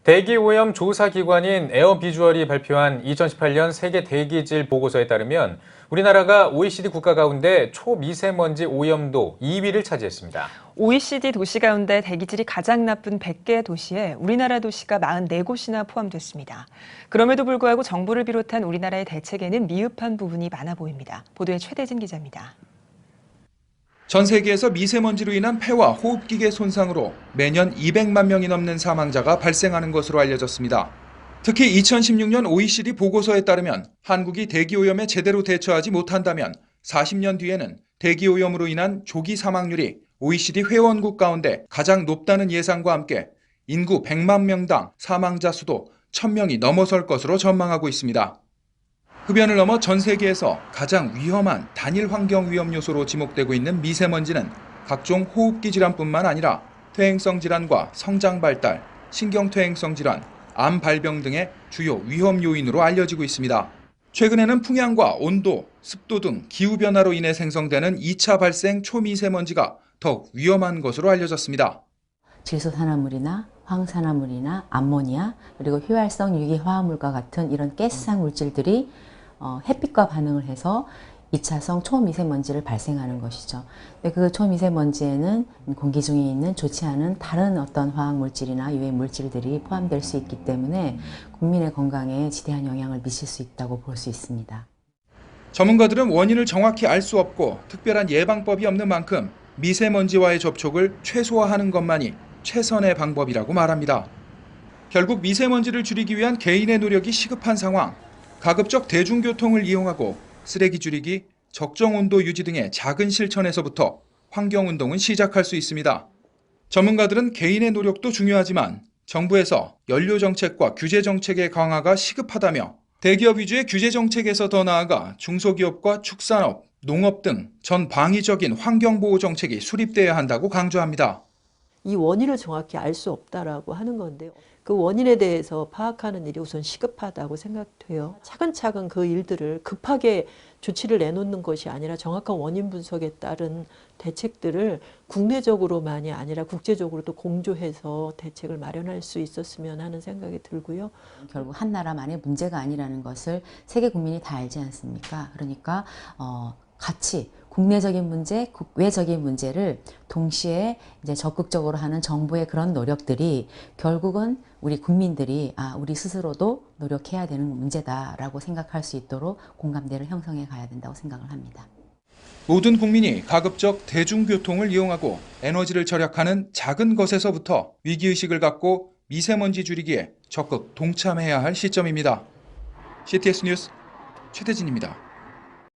대기오염 조사기관인 에어비주얼이 발표한 2018년 세계 대기질 보고서에 따르면 우리나라가 OECD 국가 가운데 초미세먼지 오염도 2위를 차지했습니다. OECD 도시 가운데 대기질이 가장 나쁜 100개 도시에 우리나라 도시가 44곳이나 포함됐습니다. 그럼에도 불구하고 정부를 비롯한 우리나라의 대책에는 미흡한 부분이 많아 보입니다. 보도에 최대진 기자입니다. 전 세계에서 미세먼지로 인한 폐와 호흡기계 손상으로 매년 200만 명이 넘는 사망자가 발생하는 것으로 알려졌습니다. 특히 2016년 OECD 보고서에 따르면 한국이 대기오염에 제대로 대처하지 못한다면 40년 뒤에는 대기오염으로 인한 조기 사망률이 OECD 회원국 가운데 가장 높다는 예상과 함께 인구 100만 명당 사망자 수도 1000명이 넘어설 것으로 전망하고 있습니다. 흡연을 넘어 전 세계에서 가장 위험한 단일 환경 위험 요소로 지목되고 있는 미세먼지는 각종 호흡기 질환뿐만 아니라 퇴행성 질환과 성장 발달, 신경퇴행성 질환, 암 발병 등의 주요 위험 요인으로 알려지고 있습니다. 최근에는 풍향과 온도, 습도 등 기후변화로 인해 생성되는 2차 발생 초미세먼지가 더욱 위험한 것으로 알려졌습니다. 질소산화물이나 황산화물이나 암모니아, 그리고 휘발성 유기화합물과 같은 이런 가스상 물질들이 햇빛과 반응을 해서 2차성 초미세먼지를 발생하는 것이죠. 그 초미세먼지에는 공기 중에 있는 좋지 않은 다른 어떤 화학물질이나 유해 물질들이 포함될 수 있기 때문에 국민의 건강에 지대한 영향을 미칠 수 있다고 볼 수 있습니다. 전문가들은 원인을 정확히 알 수 없고 특별한 예방법이 없는 만큼 미세먼지와의 접촉을 최소화하는 것만이 최선의 방법이라고 말합니다. 결국 미세먼지를 줄이기 위한 개인의 노력이 시급한 상황, 가급적 대중교통을 이용하고 쓰레기 줄이기, 적정 온도 유지 등의 작은 실천에서부터 환경운동은 시작할 수 있습니다. 전문가들은 개인의 노력도 중요하지만 정부에서 연료 정책과 규제 정책의 강화가 시급하다며 대기업 위주의 규제 정책에서 더 나아가 중소기업과 축산업, 농업 등 전 방위적인 환경보호 정책이 수립돼야 한다고 강조합니다. 이 원인을 정확히 알 수 없다라고 하는 건데 그 원인에 대해서 파악하는 일이 우선 시급하다고 생각돼요. 차근차근 그 일들을 급하게 조치를 내놓는 것이 아니라 정확한 원인 분석에 따른 대책들을 국내적으로만이 아니라 국제적으로도 공조해서 대책을 마련할 수 있었으면 하는 생각이 들고요. 결국 한 나라만의 문제가 아니라는 것을 세계 국민이 다 알지 않습니까? 그러니까 같이 국내적인 문제, 국외적인 문제를 동시에 이제 적극적으로 하는 정부의 그런 노력들이 결국은 우리 국민들이 우리 스스로도 노력해야 되는 문제다라고 생각할 수 있도록 공감대를 형성해 가야 된다고 생각을 합니다. 모든 국민이 가급적 대중교통을 이용하고 에너지를 절약하는 작은 것에서부터 위기의식을 갖고 미세먼지 줄이기에 적극 동참해야 할 시점입니다. CTS 뉴스 최대진입니다.